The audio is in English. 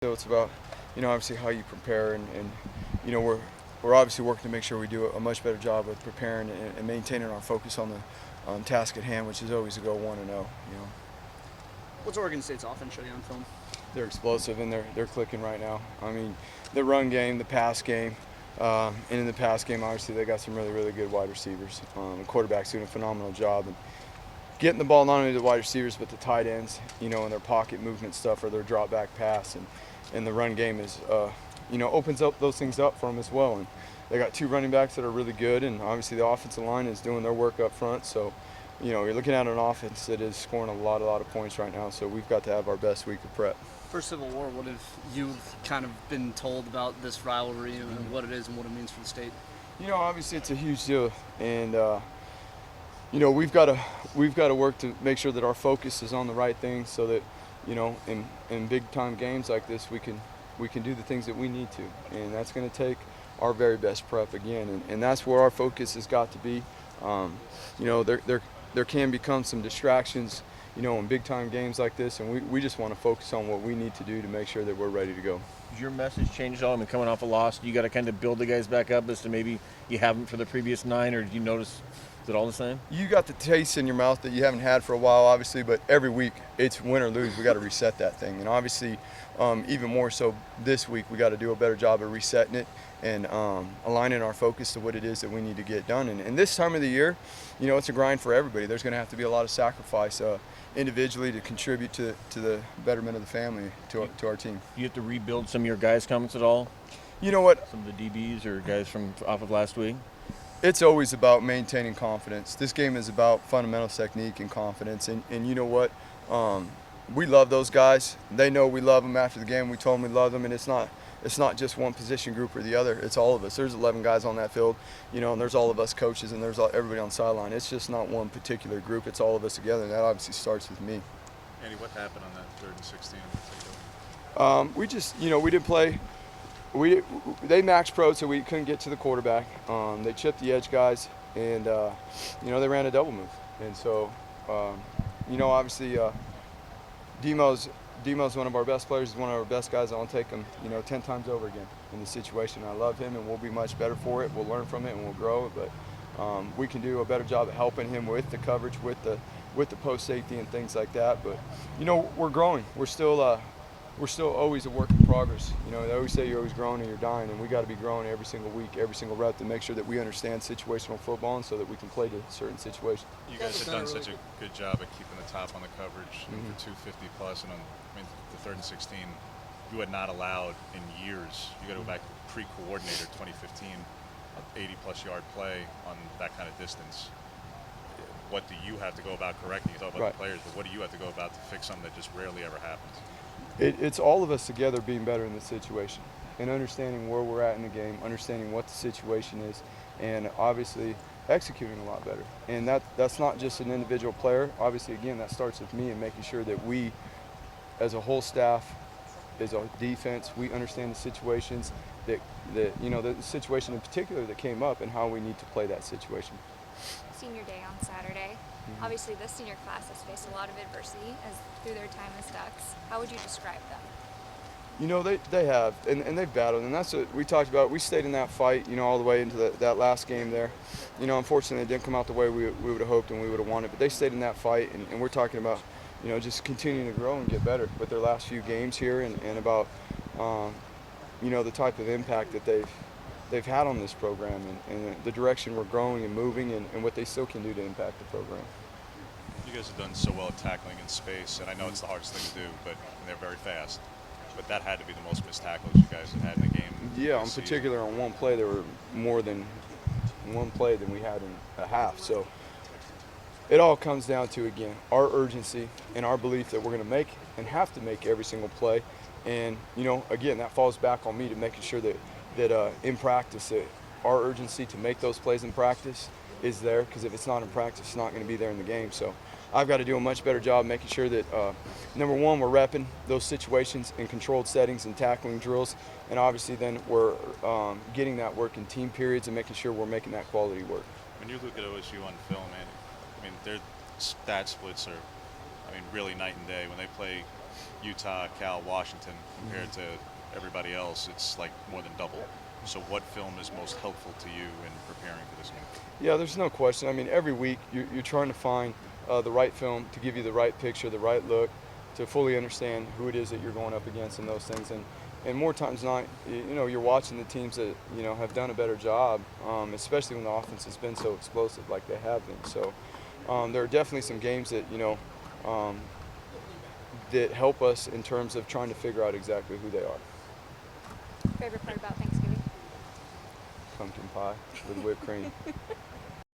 So it's about, obviously how you prepare, and we're obviously working to make sure we do a much better job with preparing and maintaining our focus on the task at hand, which is always to go 1-0. What's Oregon State's offense show you on film? They're explosive and they're clicking right now. I mean, the run game, the pass game, and in the pass game, obviously they got some really good wide receivers. The quarterback's doing a phenomenal job and getting the ball not only to the wide receivers but the tight ends, in their pocket movement stuff or their drop back pass, and the run game is, opens up those things up for them as well. And they got two running backs that are really good, and obviously the offensive line is doing their work up front. So, you're looking at an offense that is scoring a lot of points right now. So we've got to have our best week of prep. For Civil War, what have you kind of been told about this rivalry and what it is and what it means for the state? Obviously it's a huge deal, and we've got to work to make sure that our focus is on the right things, so that in big time games like this we can do the things that we need to, and that's going to take our very best prep again, and that's where our focus has got to be. There can become some distractions, in big time games like this, and we just want to focus on what we need to do to make sure that we're ready to go. Has your message changed at all? I mean, coming off a loss, you got to kind of build the guys back up as to maybe you haven't for the previous 9, or do you notice, is it all the same? You got the taste in your mouth that you haven't had for a while, obviously, but every week it's win or lose. We got to reset that thing, and obviously, even more so this week, we got to do a better job of resetting it and aligning our focus to what it is that we need to get done. And this time of the year, it's a grind for everybody. There's going to have to be a lot of sacrifice individually to contribute to the betterment of the family, to our team. You have to rebuild some of your guys' comments at all? You know what? Some of the DBs or guys from off of last week? It's always about maintaining confidence. This game is about fundamental technique and confidence. And you know what? We love those guys. They know we love them after the game. We told them we love them, and it's not just one position group or the other. It's all of us. There's 11 guys on that field, and there's all of us coaches, and there's everybody on the sideline. It's just not one particular group. It's all of us together, and that obviously starts with me. Andy, what happened on that 3rd and 16? We just, we didn't play. They maxed pro, so we couldn't get to the quarterback. They chipped the edge guys, and they ran a double move. And so, obviously, Demo's one of our best players. He's one of our best guys. I'll take him, 10 times over again in the situation. I love him, and we'll be much better for it. We'll learn from it, and we'll grow. But we can do a better job of helping him with the coverage, with the post safety and things like that. But we're growing. We're still always a work in progress. They always say you're always growing and you're dying, and we got to be growing every single week, every single rep, to make sure that we understand situational football, and so that we can play to certain situations. You guys have done such a good job at keeping the top on the coverage for 250 plus, and the 3rd and 16, you had not allowed in years. You got to go back to pre-coordinator 2015, 80-plus yard play on that kind of distance. What do you have to go about correcting? You talk about the players, but what do you have to go about to fix something that just rarely ever happens? It's all of us together being better in the situation and understanding where we're at in the game, understanding what the situation is, and obviously executing a lot better. And that's not just an individual player. Obviously, again, that starts with me and making sure that we, as a whole staff, as a defense, we understand the situations the situation in particular that came up and how we need to play that situation. Senior day on Saturday. Obviously, this senior class has faced a lot of adversity through their time as Ducks. How would you describe them? They have, and they've battled, and that's what we talked about. We stayed in that fight, all the way into that last game there. Unfortunately, it didn't come out the way we would have hoped and we would have wanted, but they stayed in that fight, and we're talking about, just continuing to grow and get better with their last few games here, and about, the type of impact that they've had on this program, and the direction we're growing and moving, and what they still can do to impact the program. You guys have done so well at tackling in space, and I know it's the hardest thing to do, but they're very fast. But that had to be the most missed tackles you guys have had in the game. Yeah, in particular on one play, there were more than one play than we had in a half. So it all comes down to, again, our urgency and our belief that we're going to make and have to make every single play. And, again, that falls back on me to making sure that in practice, that our urgency to make those plays in practice is there, because if it's not in practice, it's not going to be there in the game. So I've got to do a much better job making sure that, number one, we're repping those situations in controlled settings and tackling drills, and obviously then we're getting that work in team periods and making sure we're making that quality work. When you look at OSU on film, their stat splits are, really night and day. When they play Utah, Cal, Washington, compared to everybody else, it's like more than double. So what film is most helpful to you in preparing for this game? Yeah, there's no question. I mean, every week you're trying to find the right film to give you the right picture, the right look, to fully understand who it is that you're going up against and those things. And more times than not, you know, you're watching the teams that, you know, have done a better job, especially when the offense has been so explosive like they have been. So there are definitely some games that, you know, that help us in terms of trying to figure out exactly who they are. Favorite part about Thanksgiving? Pumpkin pie with whipped cream.